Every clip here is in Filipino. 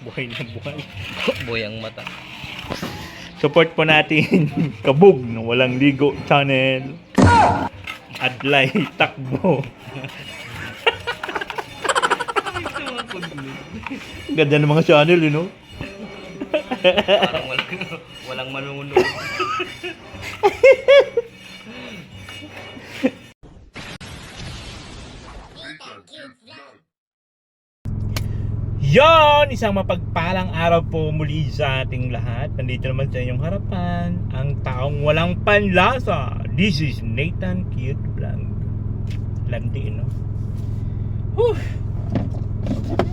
Buhay na buhay. Boy ang mata. Support po natin Kabog ng Walang Ligo Channel. Adlay Takbo. Ganda ng mga channel, you know? Parang walang manunod. Yon! Isang mapagpalang araw po muli sa ating lahat. Nandito naman sa inyong harapan ang taong walang panlasa. This is Nathan Cute Vlog. Landi, no? Whew!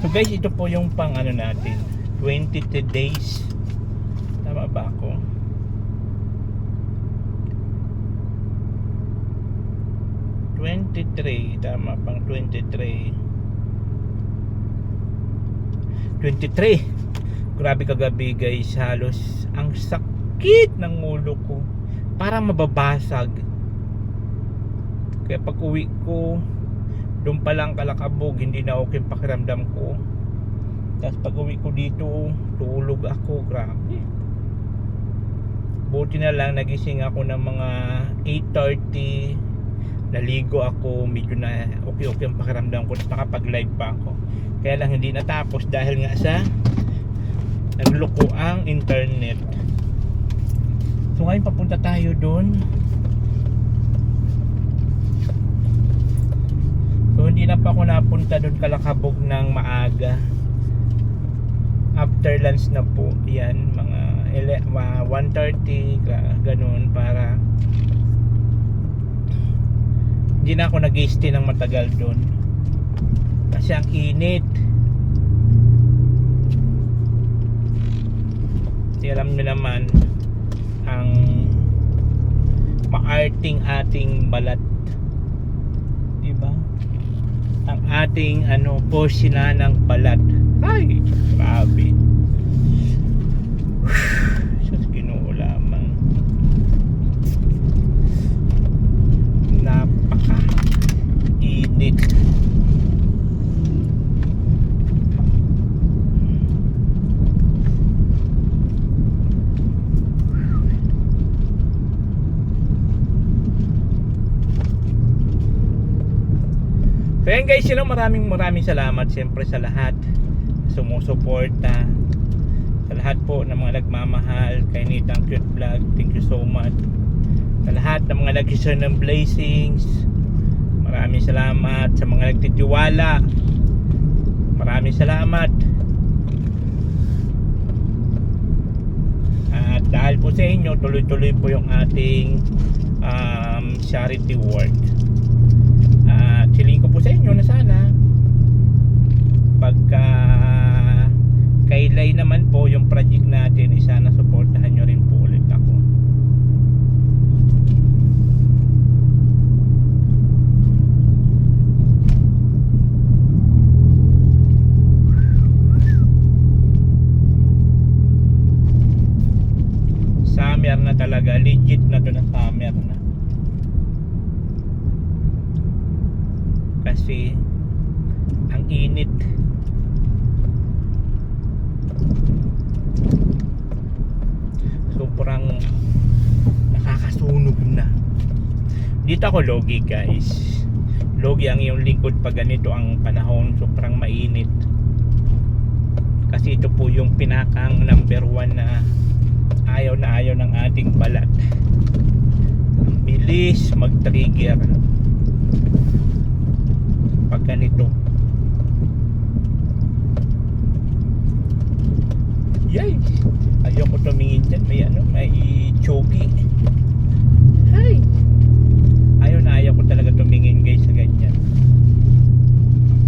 So guys, ito po yung pang ano natin, 22 days. Tama ba ako? Tama, pang 23. Grabe kagabi guys, halos ang sakit ng ulo ko, parang mababasag. Kaya pag uwi ko doon pa lang Kalakabog, hindi na okay pakiramdam ko. Tapos pag uwi ko dito, tulog ako, grabe. Buti na lang nagising ako ng mga 8:30. Naligo ako, medyo na okay ang pakiramdam ko, tapos nakapag-live pa ako. Kaya lang hindi natapos dahil nga sa nagloko ang internet. So ngayon papunta tayo doon. So hindi na pa ako napunta doon Kalakabog ng maaga. After lunch na po, yan, mga 1:30, ganun, para hindi na ako nag-stay ng matagal doon kasi ang init. Kasi alam nyo naman ang maarting ating balat, diba? Ang ating porsinan ng balat, ay grabe. Sus, Ginoo lamang. Napaka-init. So yan guys, maraming salamat siyempre sa lahat sumusuporta, sa lahat po ng mga nagmamahal kay Nathan Cute Vlog. Thank you so much. Sa lahat ng mga nag-share ng blessings, maraming salamat. Sa mga nagtitiwala, maraming salamat. At dahil po sa inyo, tuloy-tuloy po yung ating charity work. At hiling ko po sa inyo na sana pagka kailay naman po yung project natin, sana suportahan nyo rin po ulit ako. Summer na talaga, legit na to na summer na. Kasi ang init. Sobrang nakakasunog na. Dito ako logi guys. Logi ang iyong lingkod pag ganito ang panahon, sobrang mainit. Kasi ito po yung pinakang number 1 na ayaw ng ating balat. Ang bilis mag-trigger pag ganito. Yay! Ayoko tumingin dyan, may chogi. Hay! Ayaw ko talaga tumingin guys sa ganyan.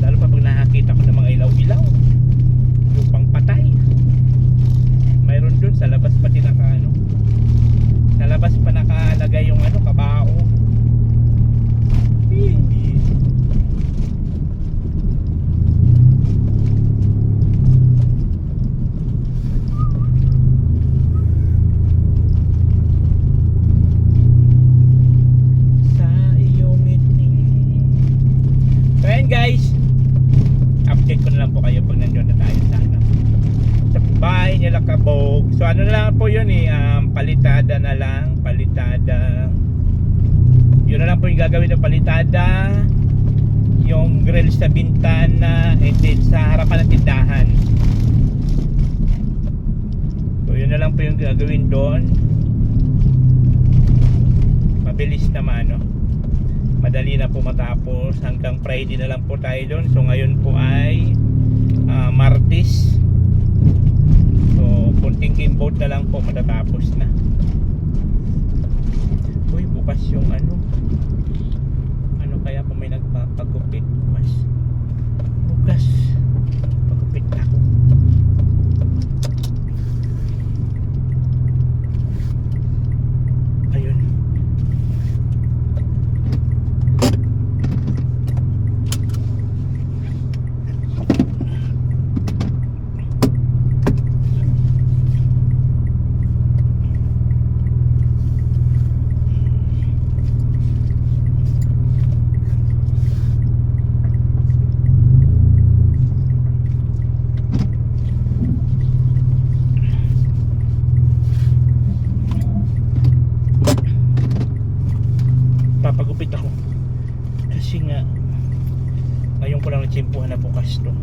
Lalo pa pag nakakita ko ng mga ilaw-ilaw, yung pang patay. Mayroon dun sa labas pati sa labas pa nakalagay yung kabao. Guys, update ko na lang po kayo pag So ano na lang po yun eh, palitada na lang, palitada. Yun na lang po yung gagawin ng palitada, yung grill sa bintana, and then sa harapan ng tindahan. So yun na lang po yung gagawin doon. Mabilis naman, no? Madali na po matapos. Hanggang Friday na lang po tayo doon. So ngayon po ay Martes. So kunting kimboat na lang po, matatapos na. Uy, bukas yung ano kaya pa may nagpapagupit bukas pagupit ako. Ayun, papagupit ako kasi nga ngayon ko lang natsimpuhan na bukas to,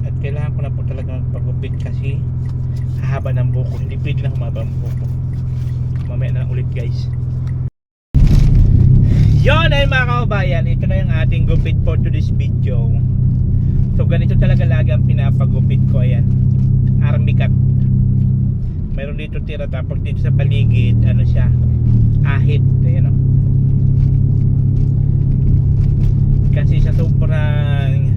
at kailangan ko na po talaga magpagupit kasi hahaba ng buhok ko. Hindi pwede na humaba ang buhok ko. Mamaya na lang ulit guys. Yon ay mga kababayan, ito na yung ating gupit for today's video. So ganito talaga lagi ang pinapagupit ko. Ayan, army cut. Meron dito tira, tapos dito sa paligid ano siya, ahit. Ayan o. Kasi sa sobrang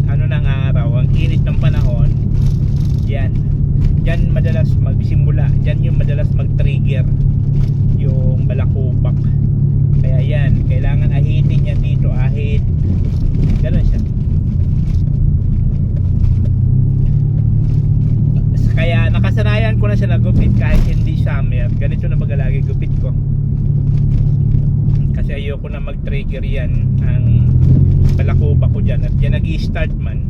ano ng araw, ang init ng panahon, yan madalas magsimula, yan yung madalas mag-trigger yung balakubak. Kaya yan, kailangan ahitin yan dito, ahit. Ganun siya. Kaya nakasanayan ko na siya nagupit kahit hindi summer. Ganito na bagalagi gupit ko. Kasi ayoko na mag-trigger yan ang balakubak ko dyan. At yan nag-i-start man.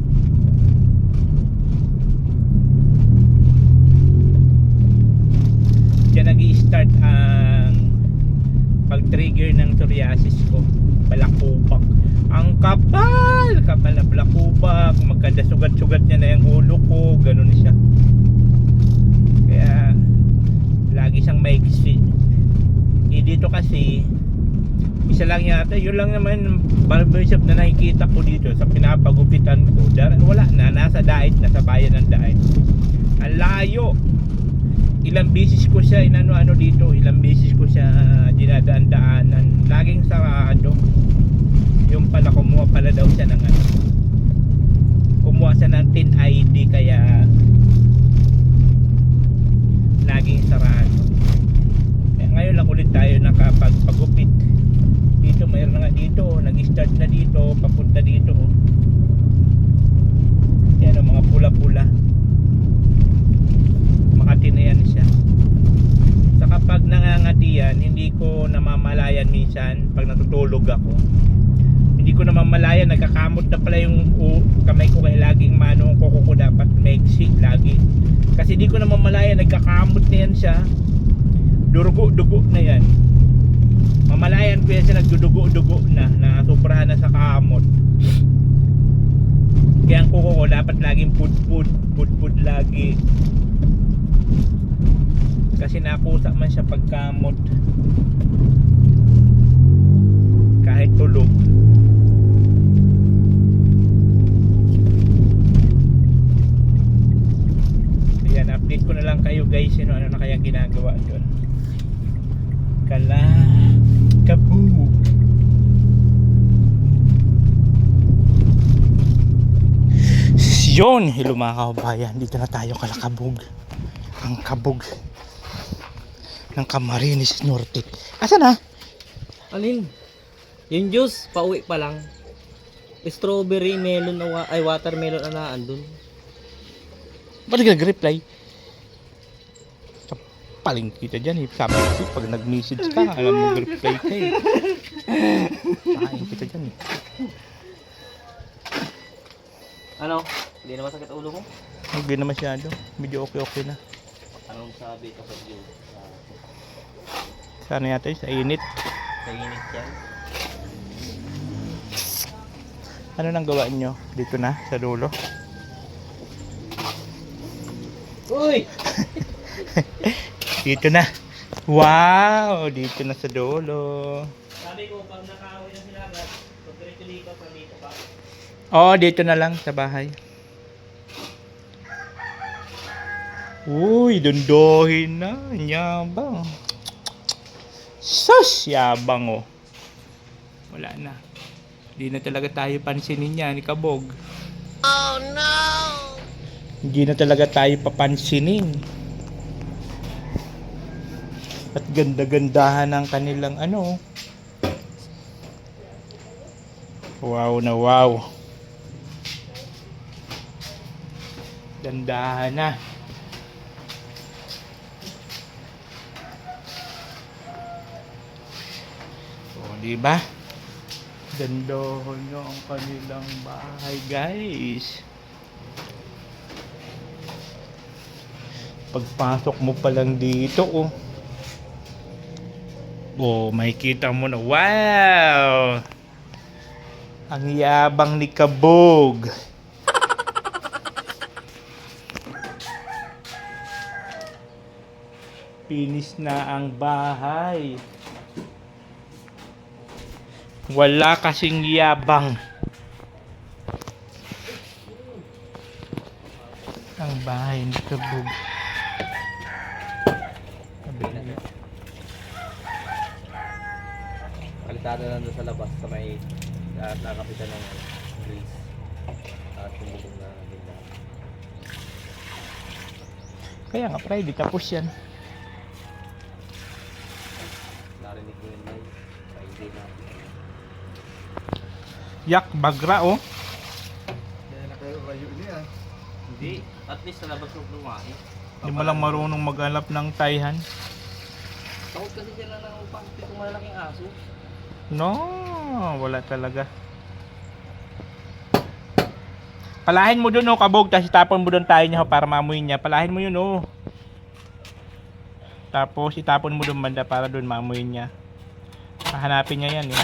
Yan nag-i-start ang pag-trigger ng psoriasis ko. Balakubak. Ang kapal na balakubak. Magkanda sugat-sugat niya na yung ulo ko. Ganun siya. Kaya lagi siyang maiksi. Dito kasi isa lang yata, yun lang naman barbershop na nakikita ko dito sa pinapagupitan ko. Wala na, nasa Daet na, sa bayan ng Daet. Ang layo. Ilang beses ko siya inano-ano dito, ilang beses ko siya dinadaan-daanan, laging sarado. Yung pala kumuha pala daw siya ng ano, kumuha siya ng tin ID, kaya laging sarado. Kaya ngayon lang ulit tayo nakapagpagupit dito. Mayroon na nga dito, nag-start na dito, papunta dito. Yan ang mga pula-pula, makati na yan siya. Sa kapag nangangati yan, hindi ko namamalayan minsan pag natutulog ako. Hindi ko namamalayan, nagkakamot na pala yung kamay ko, kaya laging manong kuko ko dapat maiksi lagi. Kasi hindi ko namamalayan, nagkakamot na yan siya. Dugo-dugo na yan. Mamalayan ko yan siya, nagdudugo-dugo na sobrahan na sa kamot. Kaya ang kuko ko dapat laging pud lagi. Kasi nakusa man siya pagkamot kahit tulog. Ayan, update ko na lang kayo guys, ano na kaya ginagawa doon. Kabog. Yun, hello mga kababayan, dito na tayo Kalakabog. Ang kabog ng Camarines Norte. Asa na? Alin? Yung juice, pauwi pa lang. Strawberry, melon, ay watermelon na andun. Ba't nag-reply? Paling kita dyan eh. Sabi ko, pag nag-message ka, alam mo mag-reply ka eh. Paling kita dyan eh. Ano? Hindi na masakit ulo mo? Hindi na masyado. Medyo okay na. Anong sabi kapag yun? Sana yata yun, sa init. Sa init yan. Ano nang gawa nyo? Dito na, sa dulo. Uy! Dito na. Wow! Dito na sa dulo. Sabi ko, pag nakauwi na sila, pag diretso pa dito pa. Oo, dito na lang sa bahay. Uy, dundohin na. Yabang. Sus! Yabang oh. Wala na. Hindi na talaga tayo pansinin niya ni Kabog. Oh no! Hindi na talaga tayo papansinin. At ganda-gandahan ng kanilang ano. Wow na wow. Gandahan na. O, diba? Gandahan na ang kanilang bahay, guys. Pagpasok mo pa lang dito, oh. Oh, makikita mo na. Wow! Ang yabang ni Kabog. Finish na ang bahay. Wala kasing yabang. Ang bahay ni Kabog. Kalitada na doon sa labas sa may nakapitan ng grease at tumulong na ganda. Kaya nga, Friday, tapos yan. Narinig ko yun na hindi na. Yak, bagra, oh. Kaya na kayo rayo niya. Hindi, at least sa labas ng lumain. Hindi mo lang marunong maghanap ng tayhan. Takot kasi sila ng upang kung malalaking aso. No, wala talaga. Palahin mo dun, oh, Kabog, tapos itapon mo dun tayo niya, oh, para mamoy niya. Palahin mo yun, oh. Tapos itapon mo dun banda para dun mamoy niya. Hahanapin niya yan, eh.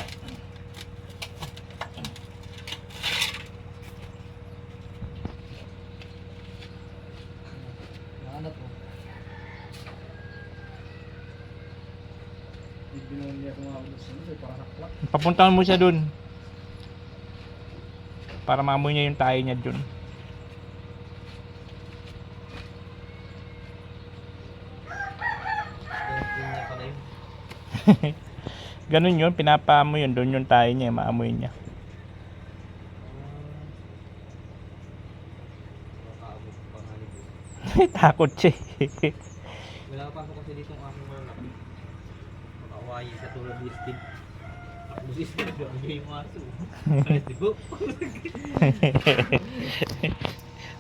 Nahanap mo. Ibigyan niya kung mga gusto para saklak. Papuntahan mo siya dun. Para mamoy niya yung tayo niya dun. Ganyan pala yun. Ganun yun, pinapaamoy yun. Dun yung tayo niya, maamoy niya. Makaabot pa nga nito. Takot siya, eh. Wala pa ako kasi dito ang aking malalaki. Makawayi sa tulad ni Steve. Ako si Steve, doon ang yung aso. Kaya di ba?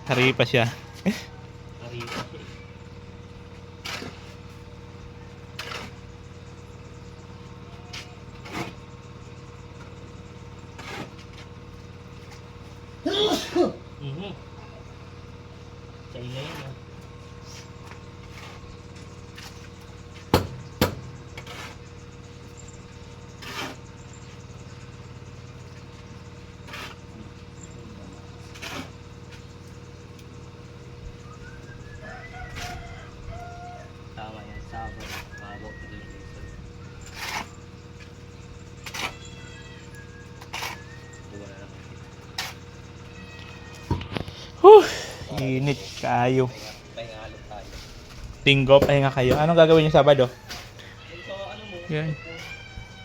Hari pa siya. Karita siya. Sa ingay yun, ah. Tama yan, sabon. Mabok na yung reason. Buwan na lang. Init kayo. Pahinga halot tayo. Tinggo, pahinga kayo. Anong gagawin niyo Sabado? Ito, ano mo? Yan.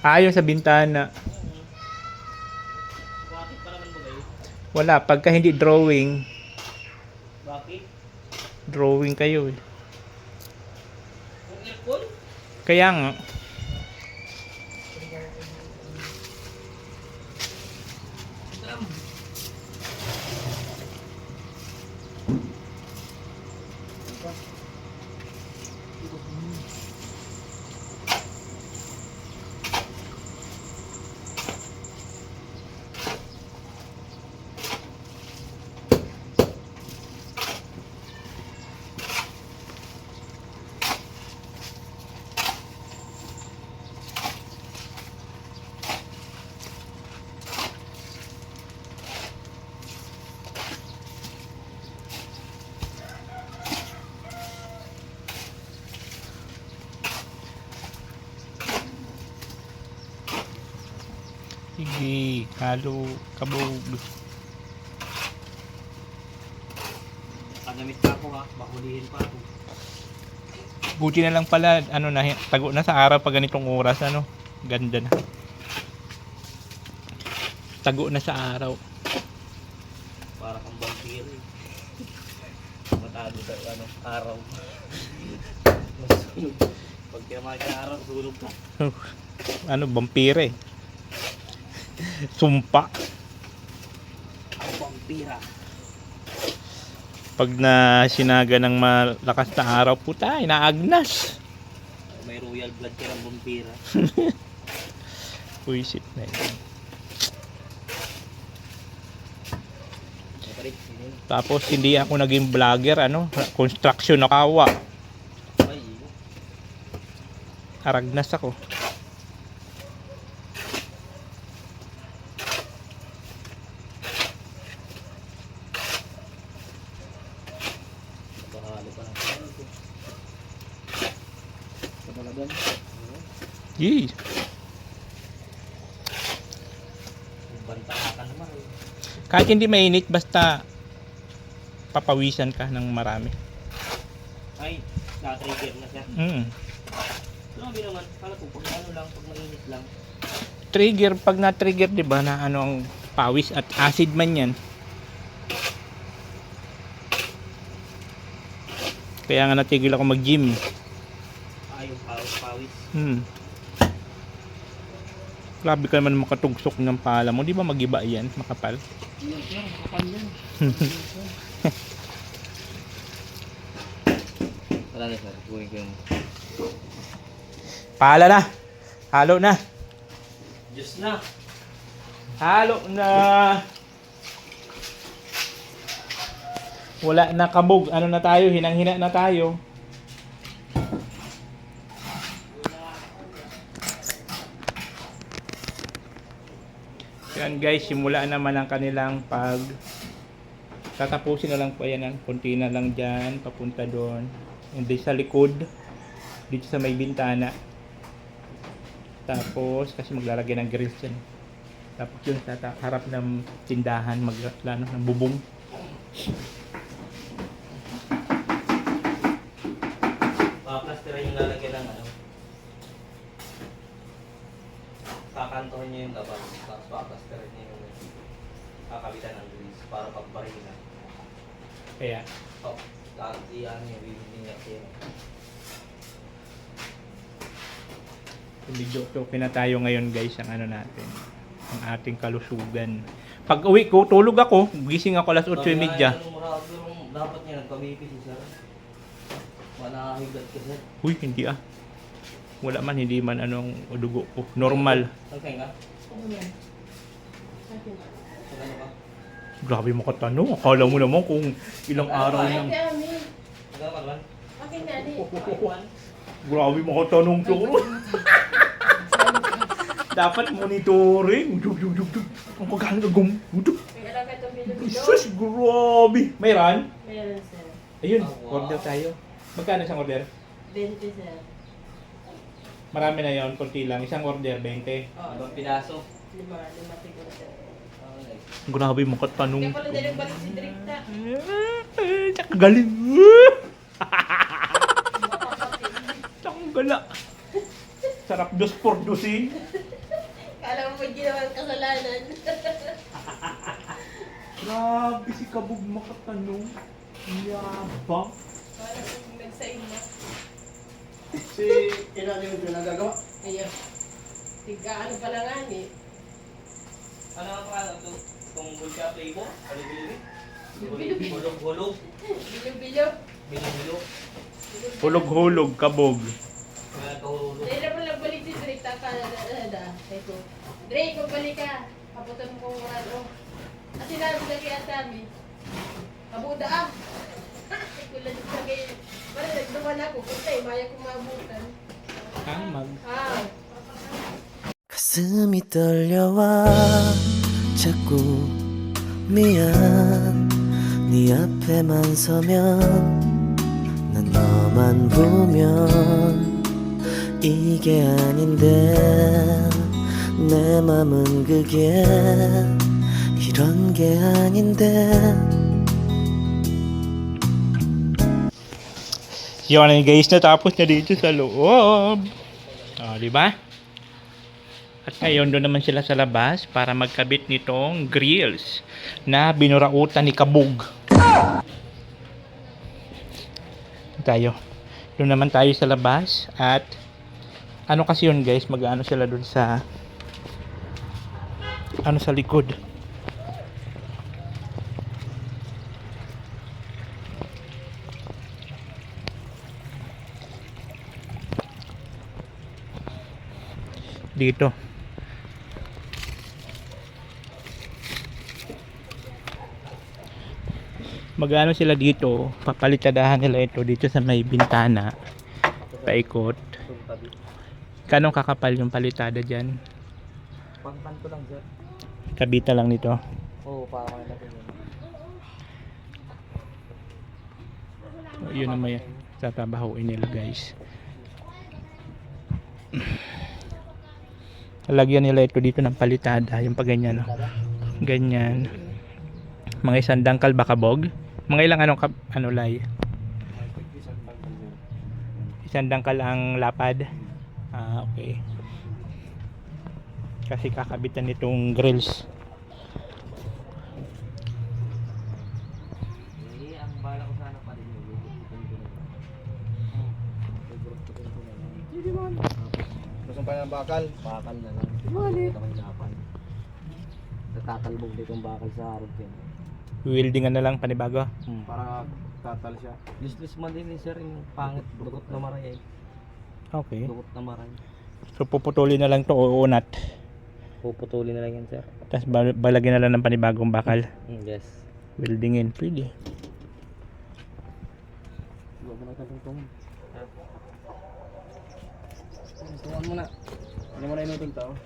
Ayun sa bintana. Bakit pa naman ba kayo? Wala, pagka hindi drawing, Bakit? drawing kayo, eh. Kung aircon? Kaya nga. Dam. Sige, halo, kabog. Pagamit pa ako ha, bakulihin pa ako. Buti na lang pala, ano na, tago na sa araw pag ganitong oras, ano. Ganda na. Tago na sa araw. Para kang vampiro eh. Matago sa ano, araw. Masunog. Pag tinamaan ka ng araw, sunog ka. Ano, vampire. Sumpa. Ang vampira. Pag na sinaga ng malakas na araw, puta, inaagnas. May royal blood ka ng vampira. Puisit na yun. Tapos hindi ako naging vlogger, ano, construction nakawa. Ay, Aragnas ako. bahalo pa ng pala ito. Kapalagan. Yee. Banta ka naman eh. Kahit hindi mainit, basta papawisan ka ng marami. Ay, na-trigger na siya. Grabe naman, kala ko pag ano lang, pag mainit lang. Trigger, pag na-trigger, di ba, na ano ang pawis at acid man yan. Kaya nga natigil ako mag-gym. Ay, yung pawis. Grabe ka naman makatugsok ng pala mo. Di ba mag-iba yan? Makapal. Yan sir, makapal yan. Wala na sir, kunin ko yung Pala na. Halo na. Diyos na. Halo na. Wala na kabog. Ano na tayo? Hinang-hina na tayo. Yan guys, simula naman ang kanilang pag tatapusin na lang po yan. Kunti na lang dyan. Papunta doon. Hindi sa likod. Dito sa may bintana. Tapos, kasi maglalagay ng grills yan. Tapos yun sa harap ng tindahan, maglano ng bubong. Paplasteran yung lalagyan ng ano. Kakantohin niyo yung labas. Tapos paplasteran niyo yung kakabitan ng grease para pagbarina. Kaya, Oh, lahat iyan yung bibili niya siya. video-okay na tayo ngayon guys ang ano natin. Ang ating kalusugan. Pag uwi ko, tulog ako. Gising ako alas 8:30. Dapat niya nagpabipis si sir. Manahigat ka sir. Uy, hindi ah. Wala man, hindi man anong dugo ko. Normal. Saan ka? Saan ka? Grabe mo katanong. Akala mo naman kung ilang araw nang... Saan ka man? Grabe mo katanong to. Dapat monitoring. Ang kagagagong. Sus, grabe. May run? Meron, sir. Ayun, Oh, wow. order tayo. Magkano isang order? 20, sir. Marami na yon, konti lang. Isang order, 20. Ibang pinaso. Lima siguro, sir. Grabe mo katanong Kaya pala dalang balik si Drikta. Tsaka galing. Tsaka gala. Sarap dos por dosin. Kala mo may ginawa ang kasalanan. Grabe si Kabog makatanong. Yabang. Kala mo nagsain na. Si ilalim yung pinagagawa. Ayun. Tiga ano pala nga eh. Ano ang pangalan ito? Itong Bulka Flavor? Alibili? Bilog-bilog. Hulog-hulog? Bilo-bilo. Bilog-bilog? Hulog-hulog, Kabog. Mga kahulog. Dahil naman nagbalik si Drikta. Kala na. Ito. Drake, magbalik ka. Kaputan mo kung ano. At sinabi na kaya sabi. Kabuda ah. Ikulan sa kayo. Parang nagdaman ako. Puntay, maya kong mabutan. Kamag. Ah. 가슴이 떨려와 자꾸 미안 네 앞에만 서면 난 너만 보면 이게 아닌데 내 맘은 그게 이런 게 아닌데. Yun guys, natapos na dito sa loob. Di ba? At ngayon doon naman sila sa labas para magkabit nitong grills na binurautan ni Kabog. Tayo. Doon naman tayo sa labas at ano kasi yun guys, mag-ano sila doon sa sa likod. Dito. Mag-ano sila dito, papalitadahan nila ito dito sa may bintana. Paikot. Kanong kakapal yung palitada dyan? Pangpan ko lang, sir. Kabita lang nito. Oo, para kayo natin yun. Yun naman yan. Tatabahuin nila guys. Lagyan nila ito dito ng palitada. Yung pag ganyan. No? Ganyan. Mga isang dangkal ba Kabog? Mga ilang lay? Isang dangkal ang lapad. Okay. Kasi kakabitan nitong grills. Ang bala ko sana pa rin yung Gusto pa ng bakal? bakal na lang. Balik. Natatalbog dito ang bakal sa harap yan. Weldingan na lang panibago. Para tatal siya. Useless man din sir, yung pangit, dugot na maray eh. Okay. Dugot na maray. So puputulin na lang to o unat. Puputulin na lang yan sir. Tapos balagyan na lang ng panibagong bakal. Yes. Weldingin. Pwede. Huwag mo na tungtong. Tungan mo na. Hindi mo na inutong tao.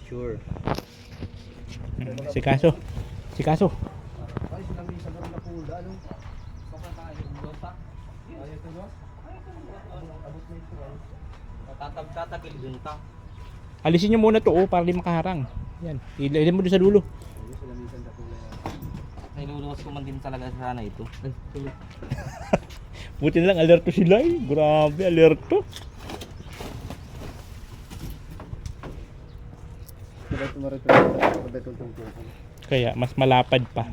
Sure. Si Kaso. Ay, sila may isa na pula, ano? Tatagil dun ta. Alisin nyo muna to para di makaharang. Yan. Ilagay mo doon sa dulo. Sila may isa na pula. Niluluwas ko man din talaga sana ito. Ay, tuloy. Buti na lang alerto sila eh. Grabe, alerto. Kaya mas malapad pa.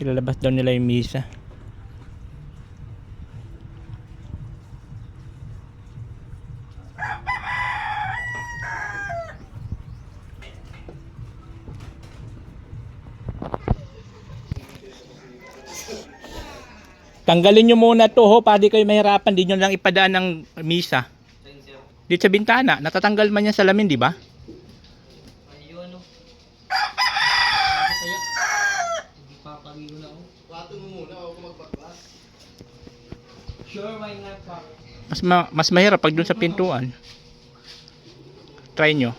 Ilalabas daw nila yung misa. Tanggalin nyo muna to ho, para di kayo mahirapan, di nyo lang ipadaan ng misa. Dito sa bintana, natatanggal man yan sa salamin, di ba? Ayun ano. Kaya, hindi papaligo na ako. Plato mo muna ako magbaklas. Sure, why not pa? Mas mahirap pag dun sa pintuan. Try nyo.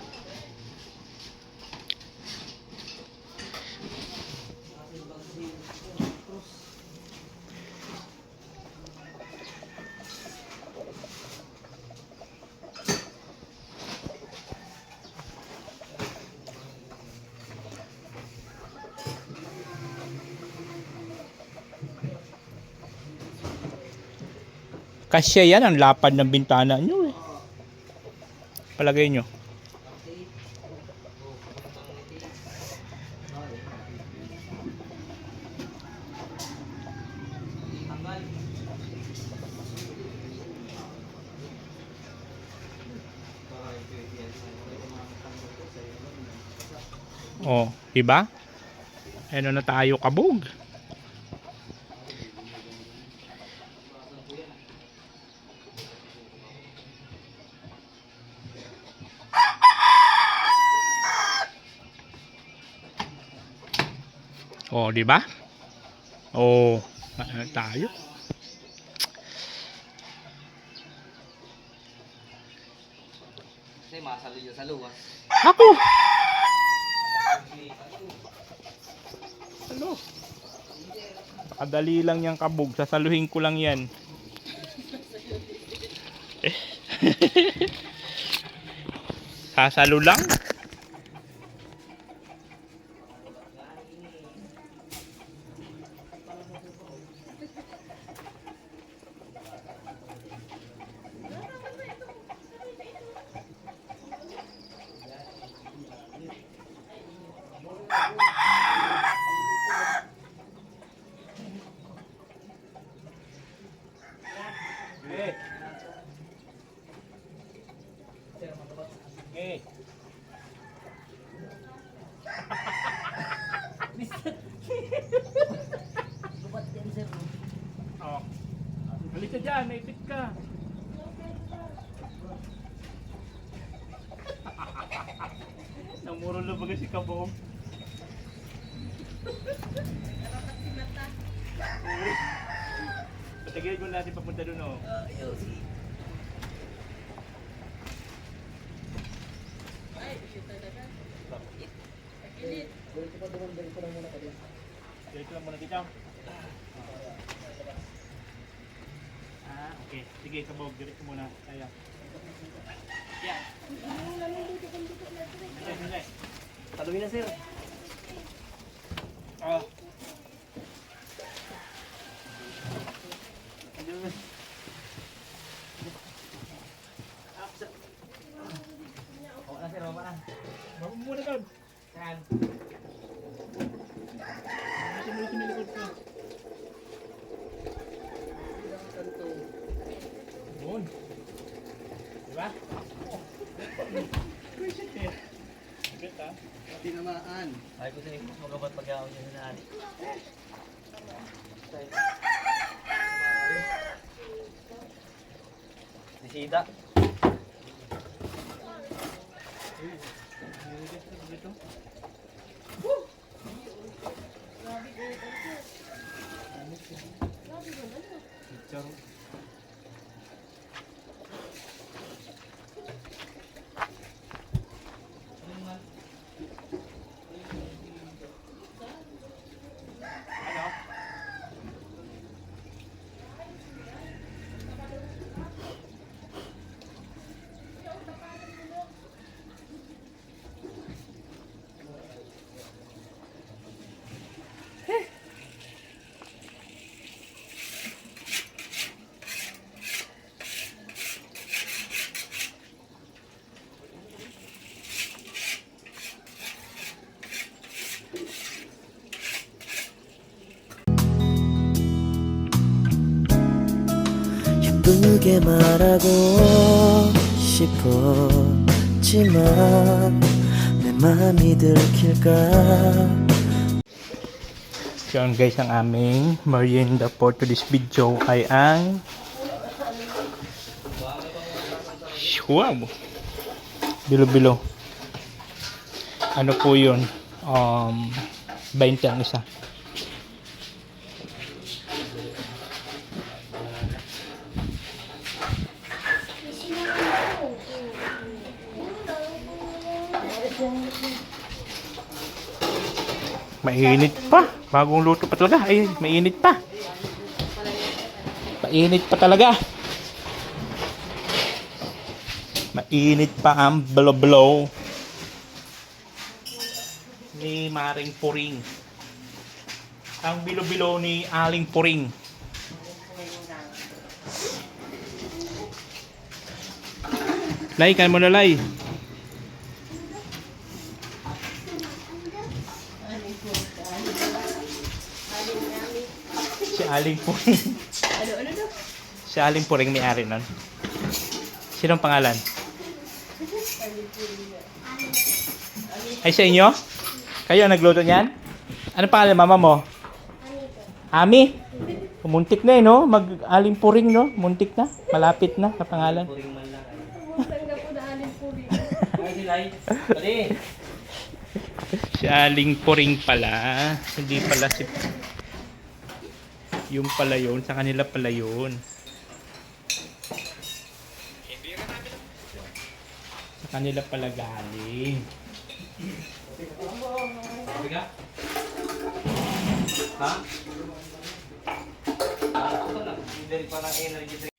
Kasya yan ang lapad ng bintana nyo eh. Palagay nyo. Oh, diba? Ano na tayo, Kabog? Oh, di ba? Oh. Ano tayo? Kasi masalo yun sa luwas. Ako! Ano? Kadali lang yung kabog. Sasaluhin ko lang yan. Sasalo lang? Okay. Oh. Balik ka dyan, naipit ka. Namuro na baga si Kabong. Patagilid mo natin papunta doon, oh. Ay, yun talaga. Kilit. Diretso lang muna dito. Okay. Sige, Kabog, diretso muna. Kaya. Yeah. Sige. Taluhin na sir. Oh. Oo na sir, oo na. Baba mo muna doon. Yan. Sunod sa likod ko. Doon. Diba? Bigat ha? Tinamaan. Ay ko sa'yo, magabat pag-aawin niya sa nani. Disida. Ano? 예쁘게 말하고 싶었지만 내 맘이 들킬까. So yun guys, ang aming merienda for today's video ay ang wow, bilo-bilo. Ano po yun? 20 ang isa. Mainit pa. Bagong luto pa talaga. Ay, mainit pa. Mainit pa talaga. Mainit pa ang blow-blow ni Maring Puring. Ang bilo-bilo ni Aling Puring. Lay, kan mo na lay. Si Aling Puring. Ano daw? Si Aling Puring may-ari nun. Sinong pangalan? Ay sa inyo? Kayo ang nagluto niyan? Ano pangalan mama mo? Ami? Muntik na eh, no? Mag-Aling Puring, no? Muntik na. Malapit na sa pangalan. Puring man lang. Tanggap ko na alin puri. Ay silay. Dali. Si Aling Puring pala. Hindi pala si... Yung pala yun, sa kanila pala yun. Sa kanila pala galing. Biga? Ha? Ito lang. Hindi pa ng energy drink.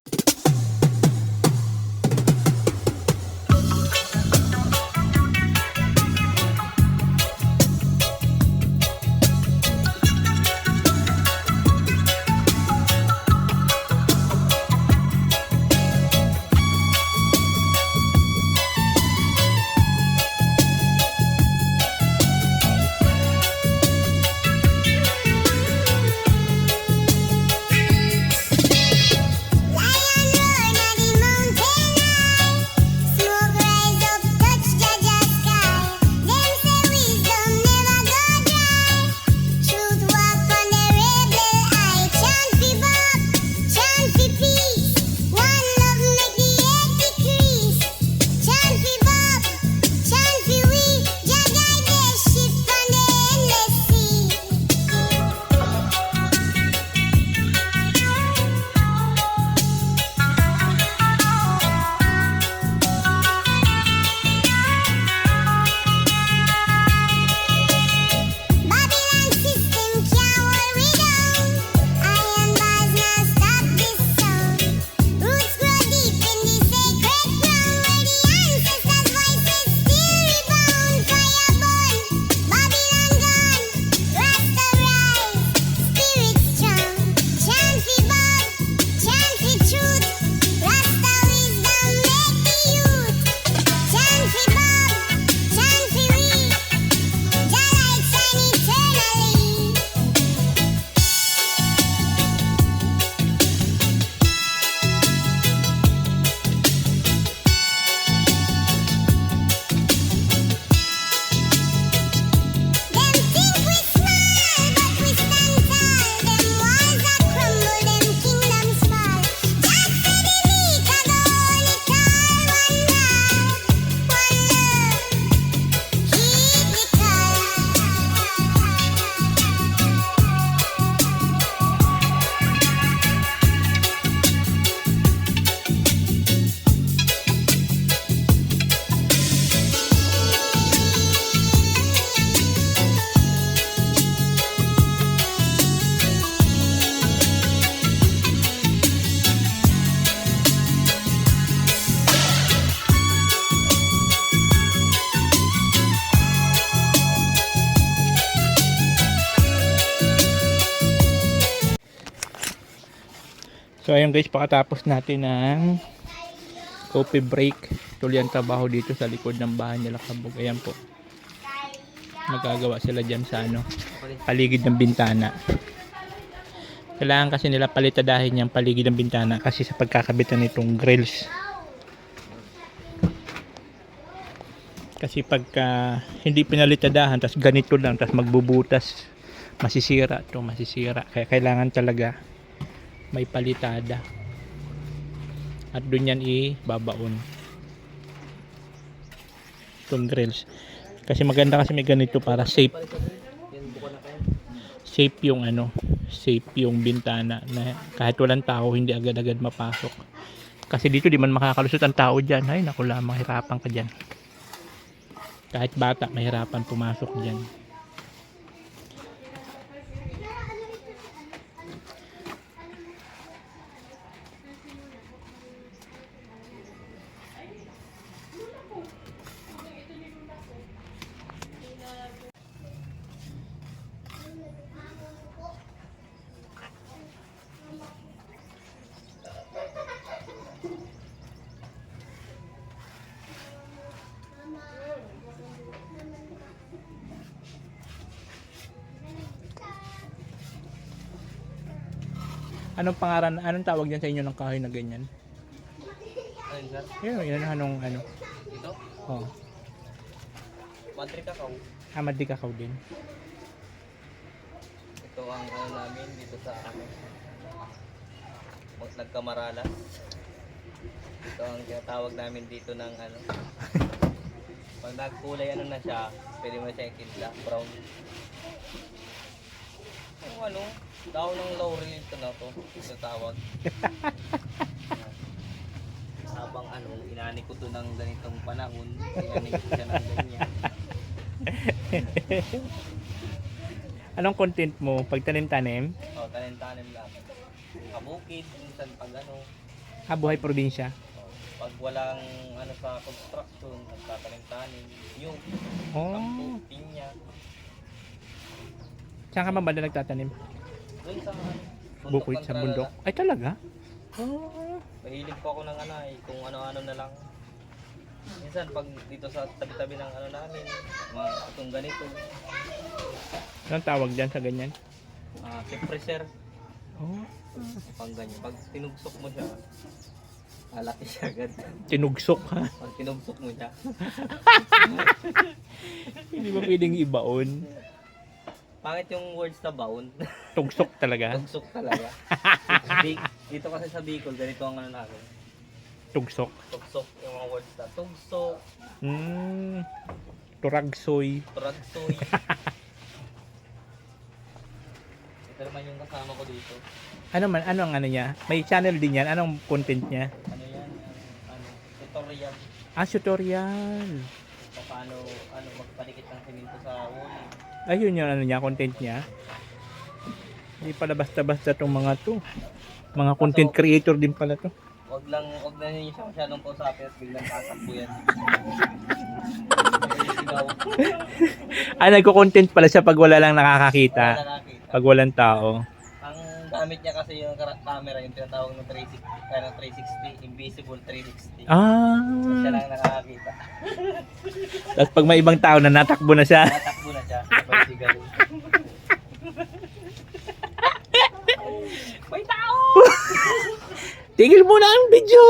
So ayun guys, pakatapos natin ng coffee break. Tuloy ang trabaho dito sa likod ng bahay nila Kabog. Ayan po. Magagawa sila dyan sa paligid ng bintana. Kailangan kasi nila palitadahin yung paligid ng bintana kasi sa pagkakabitan nitong grills. Kasi pagka hindi pinalitadahan, tas ganito lang, tas magbubutas, masisira to, masisira. Kaya kailangan talaga may palitada. At doon yan ibabaon. Itong grills. Kasi maganda kasi may ganito para safe. Safe yung safe yung bintana na kahit walang tao hindi agad-agad mapasok. Kasi dito di man makakalusot ang tao diyan. Ay naku lamang, hirapan ka diyan. Kahit bata mahirapan pumasok diyan. Anong pangalan, anong tawag diyan sa inyo ng kahoy na ganyan? Ayun, sir. Yun, anong Ito? Oh, Madrid Kakao. Hamad di Kakao din. Ito ang namin dito sa Nagkamaralas. Ito ang tinatawag namin dito ng pag nagkulay na siya, pwede mo siya ikidla, brown. Daw ng laurel ito na to, sa tawag. Habang ano, inani ko to ng ganitong panahon, inani ko siya ng ganyan. Anong content mo? Pag tanim-tanim? O, tanim-tanim lang. Kabukid, minsan pag ano, Buhay probinsya? pag walang ano sa construction, nagtatanim-tanim, yung Oh. kampo, pinya. Saan ka man banda nagtatanim? Doon sa Bukid ng sa Tralala. bundok? Ay talaga? Oh. Mahilig po ako ng ano eh, kung ano-ano na lang. Minsan pag dito sa tabi-tabi ng ano namin, mga itong ganito, Anong tawag dyan sa ganyan? compressor, Oh. pang ganyan. Pag tinugsok mo siya, alaki siya agad. Tinugsok ha? Pag tinugsok mo siya, Hindi ba pwedeng ibaon? pangit yung words na bound. Tugsok talaga? Tugsok talaga. Dito kasi sa Bicol, ganito ang ano namin. Tugsok. Tugsok, yung mga words na tugsok, Turagsoy. turagsoy. Ito naman yung kasama ko dito. Ano man? Ano ang ano niya? May channel din yan? Anong content niya? Ano yan? Ano, tutorial. Tutorial. Kung paano magpalikit ng semento sa wall. Ayun yung ano niya, content niya. Hindi pala basta-basta tong mga to. Mga content creator din pala to. Wag na niyo siya masyadong kausapin at biglang tatakbo yan. Nagko-content pala siya pag wala lang nakakakita. Wala nakakita. Pag walang tao. Ang gamit niya kasi yung camera, yung tinatawag ng 360, invisible 360. Siya lang nakakakita. Tapos pag may ibang tao na natakbo na siya. Tatakbo na siya. Sabay sigaw. May tao! Tigil mo na ang video!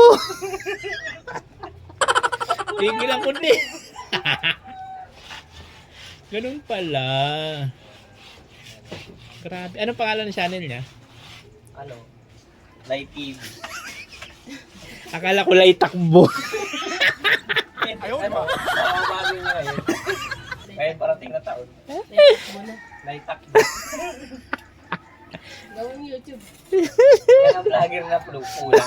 Tigil ang kundi. Ganun pala. Grabe. Anong pangalan ng channel niya? Ano? Live TV. Akala ko lang itakbo. Ano? Bago niya ngayon. Ngayon parating na taon. Live takbo. Gawin YouTube. Kaya ang vlogger na pula.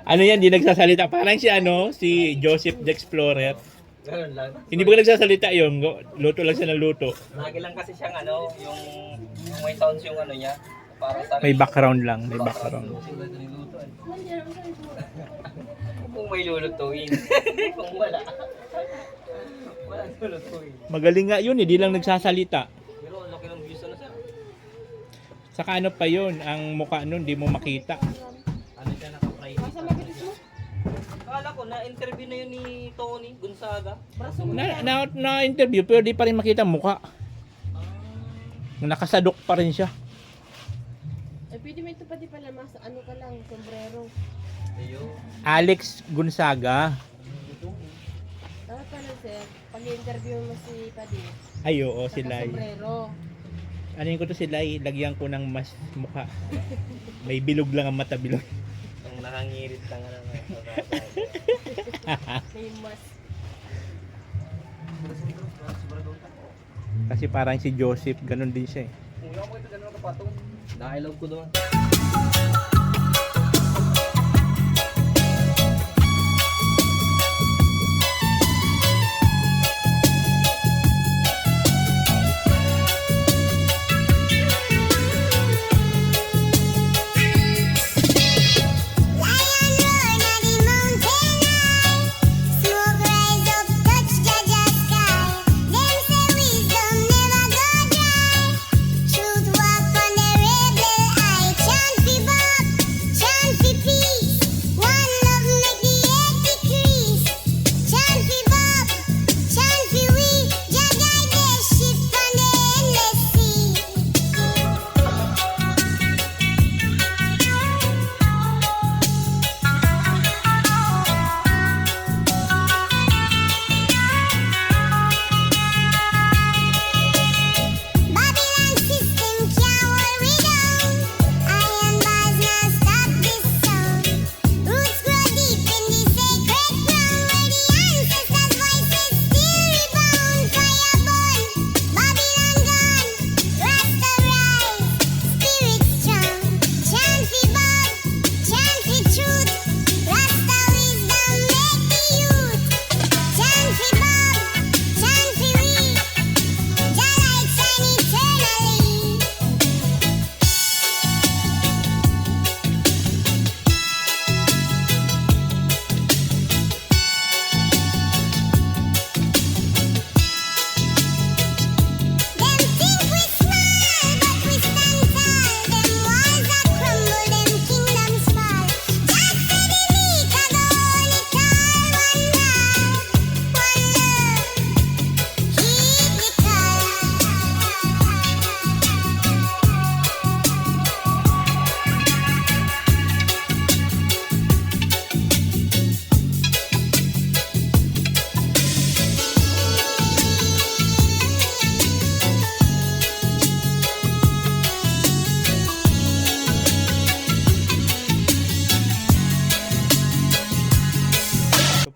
Ano yan? Di nagsasalita. Parang si Joseph the Explorer. Ganun lang. Hindi ba nagsasalita yun? Luto lang siya ng luto. Lagi lang kasi siyang yung may sounds yung ano niya. Para sa May background lang. May background. Kung may lulutuin. Kung wala. Walang lulutuin. Magaling nga yun. Hindi lang nagsasalita. Pero laki ng views na siya. Saka ano pa yun? Ang mukha nun, di mo makita. Ano siya naka-private? Akala ko na-interview na yun ni Tony Gonzaga. Na-interview pero di pa rin makita ang mukha. Nakasadok pa rin siya. Ay, pwede mo ito pati pala mas ano ka lang, sombrero. Ayun. Alex Gonzaga. Dapat pala sir, pag-interview mo si Padi. Ay, oo, si Lai. Sombrero. Ano yun ko to si Lai? Lagyan ko ng mas mukha. May bilog lang ang mata, bilog. Ang nakangirit lang ano. May mas. Kasi parang si Joseph, ganun din siya eh. Nakailaw ko doon.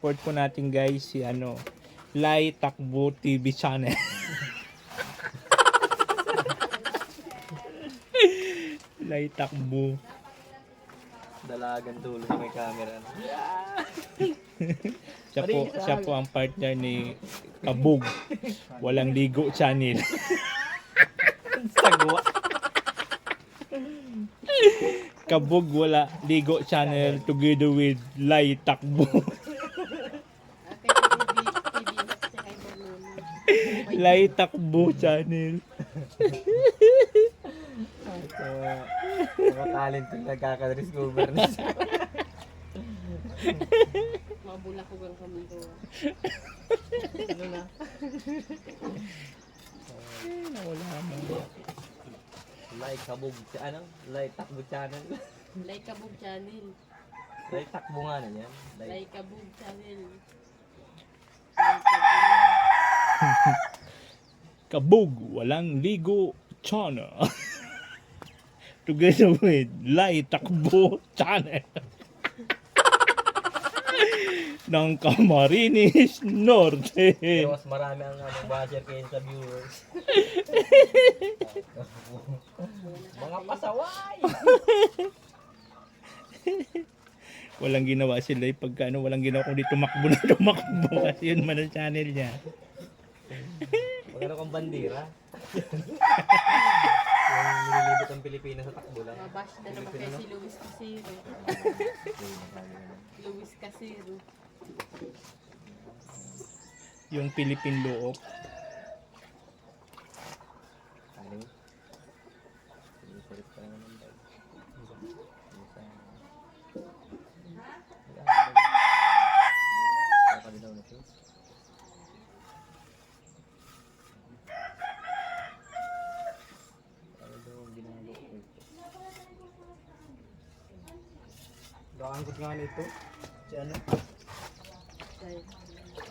support po natin guys si ano, Lai Takbo TV channel. Lai Takbo. Dalagan dulo na may camera. Siya po ang partner ni Kabog. Walang Ligo channel. Sagwa. Kabog wala Ligo channel together with Lai Takbo. Kay TV sa kay Bornolo. Lai Takbo channel. Mga talent yung nagkaka-discover na siya. Mabula ko gang kami ko. Ano na? Wala mo. Like kabog, ano? Like takbo channel. Like Kabog channel. Like takbo nga na yan. Like Kabog channel. Kabog walang Ligo channel. Together with Lai Takbo channel. ng Camarines Norte. Pero mas marami ang basher kaysa sa viewers. Mga pasaway! Walang ginawa sila pagka ano, walang ginawa kundi tumakbo na tumakbo kasi yun man ang channel niya. Magano kang bandera? Yung nililibot ang Pilipinas sa takbo lang. Mabash na naman kay si Luis Casero. Luis Casero. Yung Philippine Loop. Kaling. Sinisarit pa naman ng bag. Nakalilaw na siya. Ano daw ang ginagawa ko ito? Gaangkot nga nito. Si ano? Dahil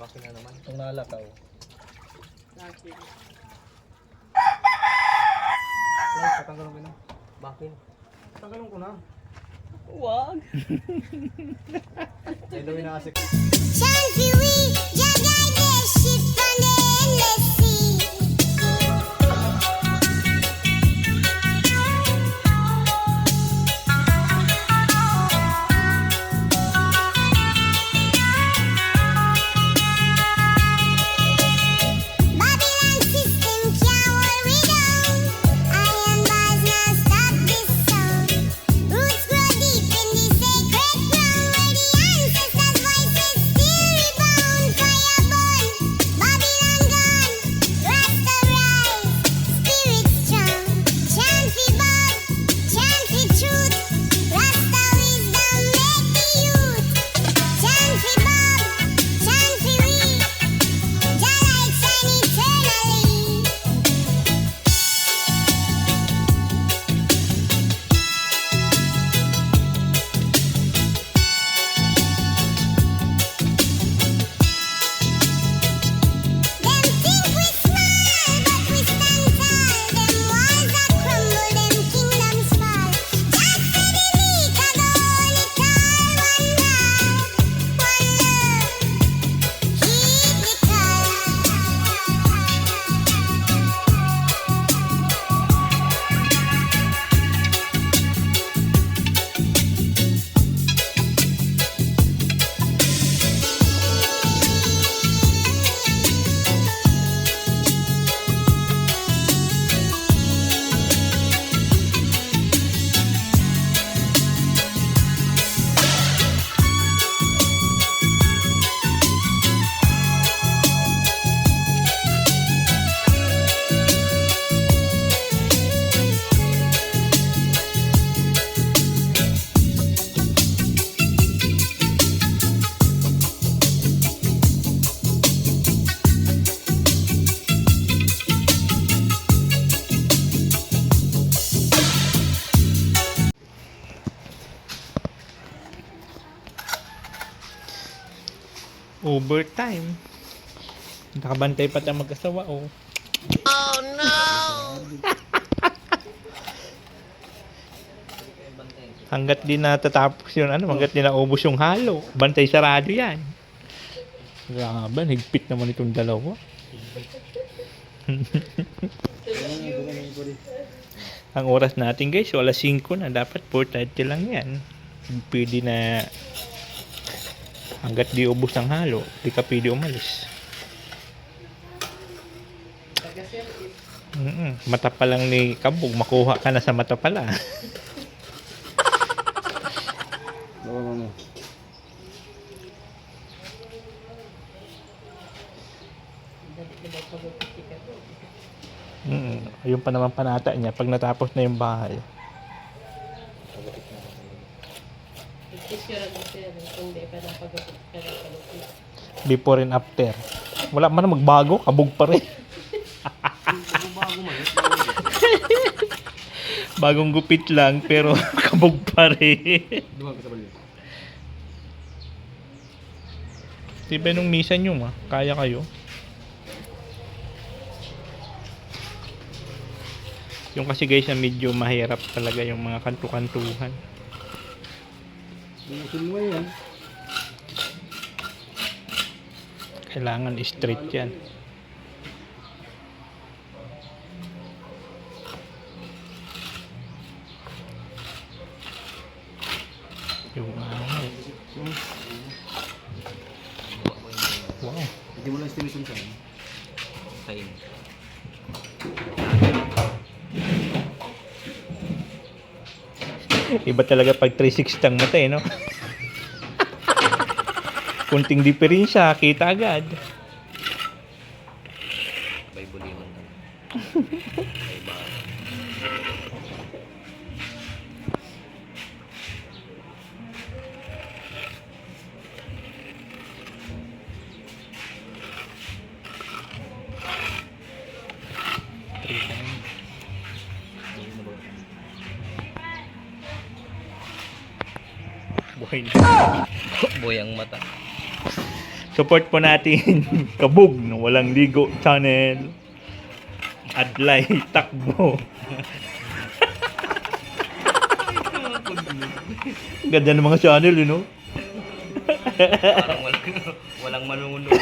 Bakit na naman? Itong nalakaw. natin. Ay, patanggalon ko na. Bakit? Patanggalon ko na. Wag! Ay, daw inaasik. Chancery, jagay the ship on the endless sea. Babylon system can't hold we down. Iron bars now stop this sound. Roots grow deep in the sacred ground where the ancestors' voices still rebound. Fire burn, Babylon gone. Rasta rise, spirit strong. Chant for Bob, chant for truth. Rasta wisdom make the youth. Chant for Bob, chant for we. Jah light shine eternally. Them think we small, but we stand tall. Them walls a crumble, them kingdoms fall. Just for the meek of the holy call, one heart, one love. Heed the Overtime. Nakabantay pa tayo mag-asawa, oh. Hanggat di natatapos yun, ano, hanggat di naubos yung halo. Bantay sarado yan. Grabe, higpit naman itong dalawa. Ang oras natin guys, wala 5 na. Dapat 4:30 lang yan. Pwede na hanggat di ubos ang halo, di ka pwede umalis. Mata pa lang ni Kabog, makuha ka na sa mata pala. Oo, mama. Ayun pa naman panata niya pag natapos na yung bahay. Before and after. Wala man na magbago, Kabog pa rin. Bagong gupit lang pero Kabog pa rin. Dumaan ka sa balik. Diba nung misa nyo kaya kayo? Yung kasi guys na medyo mahirap talaga yung mga kantu-kantuhan. Busin mo yan. Kailangan straight yan. Yung wow. Hindi mo lang estimation sa akin. Kain. Iba talaga pag 360 ang mata no? Kunting diferensya, kita agad. Bay bulingon na. Bay ba? Buhay na. Boy ang mata. Support po natin Kabog ng Walang Ligo channel. Adlay Takbo. Ganda ng mga channel, you know? Parang walang manunod.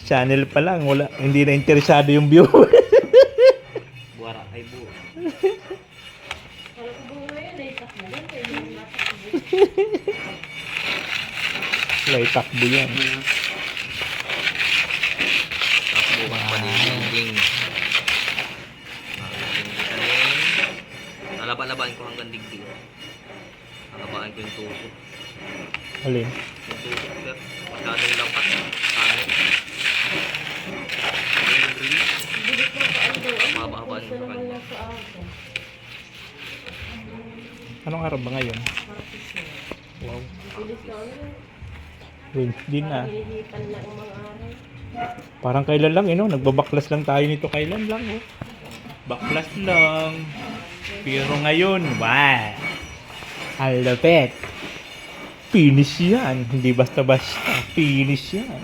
Channel pa lang, wala, hindi na interesado yung view. Buwara kay bu. Lay takbo yan. Takbo kang paningin. Nalaban-laban ko hanggang digdig. Nalaban ko yung tusok. Alin? Yung tusok, sir. Masyadong lampat. Pangit. Mahaba-habaan ko sa kanya. Anong araw ba ngayon? Wow. Wednesday na. Parang kailan lang, no? Nagbabaklas lang tayo nito. Kailan lang, oh. Baklas lang. Pero ngayon, wow. Ang lapit. Finish yan. Hindi basta-basta. Finish yan.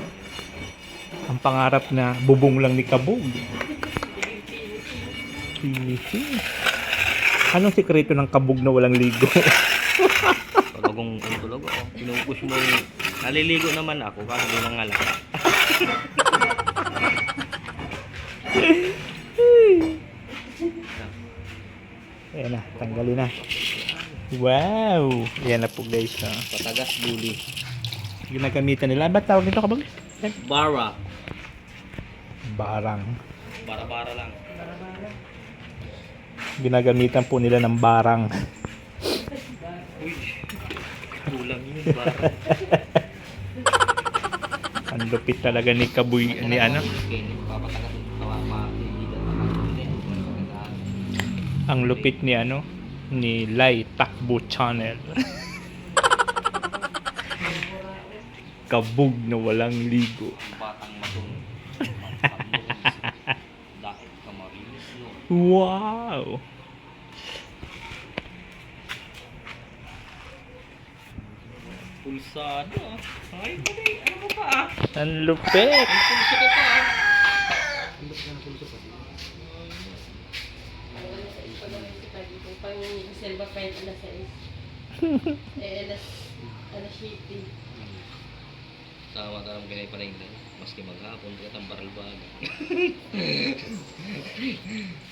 Ang pangarap na bubong lang ni Kabog. Finish yan. Anong sikreto ng Kabog na walang ligo? Pagagong tulog ako. Pinupush mo yung... Naliligo naman ako kasi doon ang ngala. Ayan na, tanggalin na. Wow! Ayan na po guys. Patagas buli. Ginagamitan nila. Ba't tawag nito Kabog? Bara. Barang. Bara-bara lang. Ginagamitan po nila ng barang. Uy. Kulang yun, bara. Ang lupit talaga ni Kaboy, ni ano? Papatagas yung kawa. Ang lupit ni ano? Ni Lay Takbo channel. Kabog na walang ligo. Batang matong. Dahil kamarinis no. Wow! Pulsado ah. Ay, pwede. Ano mo pa ah? Ang lupit! Pulso ko pa ah. Pang December 5, alas 6. Alas City. Tawa ka naman ganyan pa rin lang. Maski maghapon, kaya tambaral ba?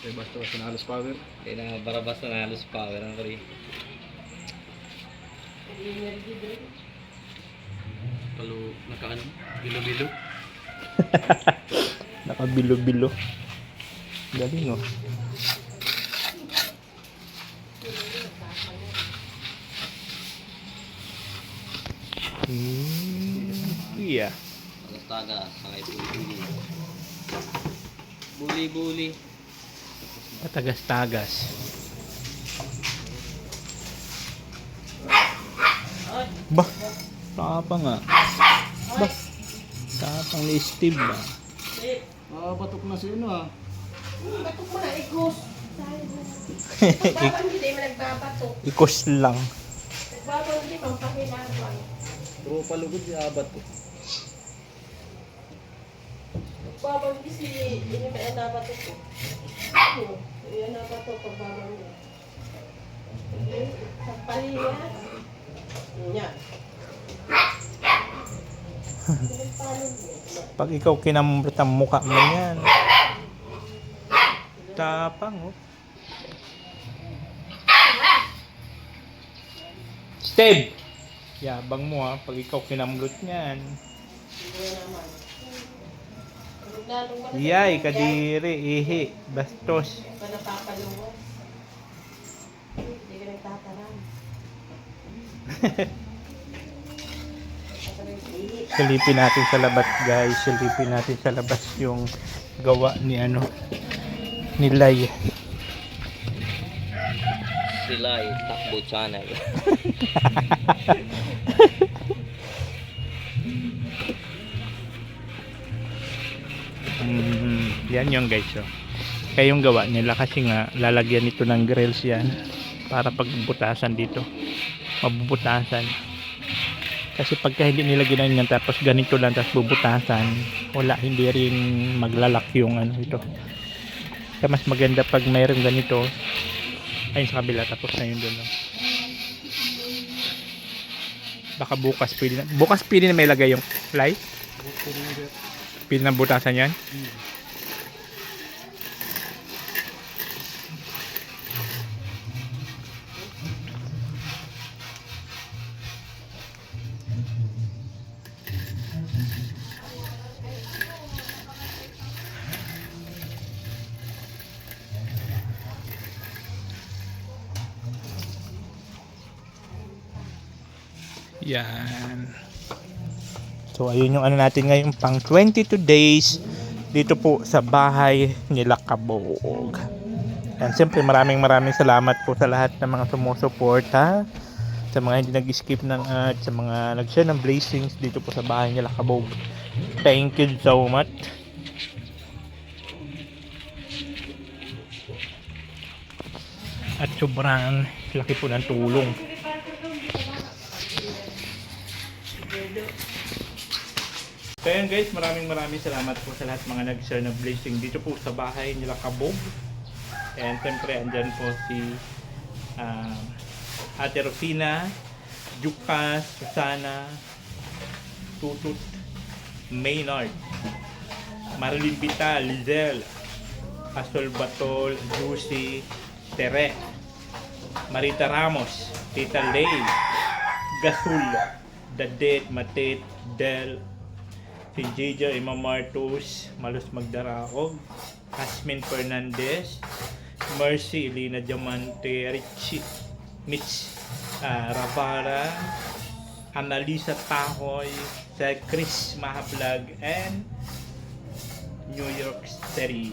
Eh, basta nahalos power. Kaya na barabas na halos power ang kari. Energy drink. Kalau nakaan, bilo-bilo. Nakabilo-bilo. Galing oh. Iya. Tagas-tagas, sakay buli. Buli-buli. Tagas-tagas. Bah, tapang nga. Bah, tapang ni Steve ba? Batok na si ano ah. Batok mo na, ikos. Pagbabang hindi mo nagbabatok. Ikos lang. Nagbabang hindi mo pakinabang. Puro palugod si abat ko. Nagbabang hindi si hindi may nabatok ko. Ano? Yan nabatok pagbabang niya. Sa palinga. Yan. Pag ikaw kinamrit ang mukha mo yan. Tapang oh. Steve! Yabang mo ha, pag ikaw kinamrit niyan. Yay, kadiri, ihi, bastos. Pa napapalungan. Hindi ka nagtatarang. Silipin natin sa labas guys, silipin natin sa labas yung gawa ni ano, ni Lai. Sila ay Takbo Channel. Yan yung guys oh. Kaya yung gawa nila kasi nga lalagyan nito ng grills yan para pagbutasan dito, mabubutasan. Kasi pagka hindi nila ginanyan tapos ganito lang tapos bubutasan, wala, hindi rin maglalak yung ano ito. Kaya mas maganda pag mayroong ganito ayun sa kabila tapos na yun doon. No? Baka bukas pwede na may lagay yung fly. Pwede na butasan yan. Yan. So ayun yung ano natin ngayon pang 22 days dito po sa bahay nila Kabog. And siyempre maraming salamat po sa lahat ng mga sumusuporta, sa mga hindi nag-skip ng ads, sa mga nag-share ng blessings dito po sa bahay nila Kabog. Thank you so much. At sobrang laki po ng tulong. So yun guys, maraming salamat po sa lahat mga nag-share na blessing dito po sa bahay nila Kabog. And siyempre andyan po si Ate Rosina, Jukas, Susana, Tutut, Maynard, Marilyn Vital, Lizelle, Asol Batol, Juicy, Tere, Marita Ramos, Tita Lay, Gasul, Dadet, Matet, Del, si JJ Ima Martos, Malus Magdaraog, Asmin Fernandez, Mercy Elena Diamante, Richie Mitch, Ravara, Annalisa Tahoy, sa Chris Mahablag, and New York City.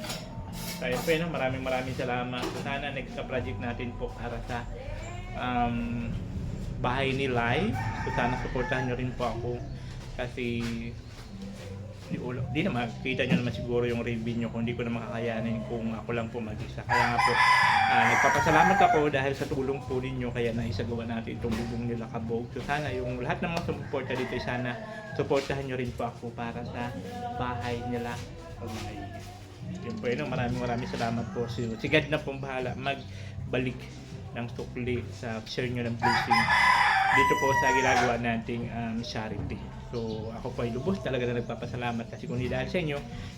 So ayun po yun, maraming salamat. So, sana next na project natin po para sa bahay ni Lai. So sana supportahan nyo rin po ako kasi di na makikita nyo naman siguro yung review nyo kung hindi ko na makakayanin kung ako lang po mag-isa. Kaya nga po nagpapasalamat ako dahil sa tulong po ninyo kaya naisagawa natin itong bubong nila Kabog. So sana yung lahat ng mga sumuporta dito sana supportahan nyo rin po ako para sa bahay nila Kamay. Yun po yun, maraming salamat po. Si God na pong bahala magbalik ng sukli sa share nyo ng blessing dito po sa ginagawa nating charity. So ako po ay lubos talaga na nagpapasalamat kasi kung hindi dahil sa inyo,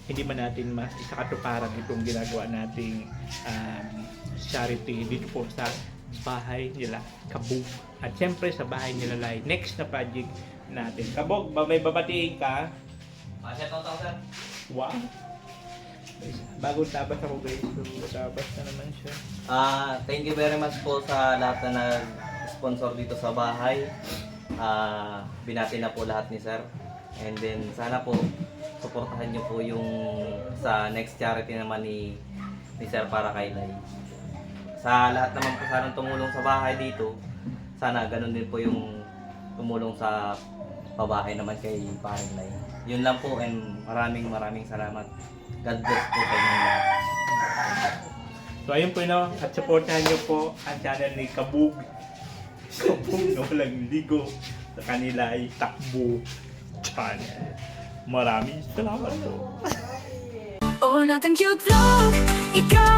hindi man natin isakatuparan itong ginagawa nating charity dito po sa bahay nila Kabog. At syempre sa bahay nila Lai. Next na project natin. Kabog, may babatiin ka? Shout out ako, sir. Wow! Bagong tabas ako guys. So tabas na naman siya. Thank you very much po sa lahat na nag-sponsor dito sa bahay. Binati na po lahat ni sir. And then sana po suportahan niyo po yung sa next charity naman ni sir para kay Lai. Sa lahat naman po sanang tumulong sa bahay dito, sana ganun din po yung tumulong sa babae naman kay Paring Lai. Yun lang po and maraming salamat. God bless po sa inyo lahat. So ayun po no, at supportahan niyo po ang channel ni Kabog. Kabog na walang ligo. Sa kanila ay Takbo Channel. Maraming salamat po. Oh, nothing cute vlog, ikaw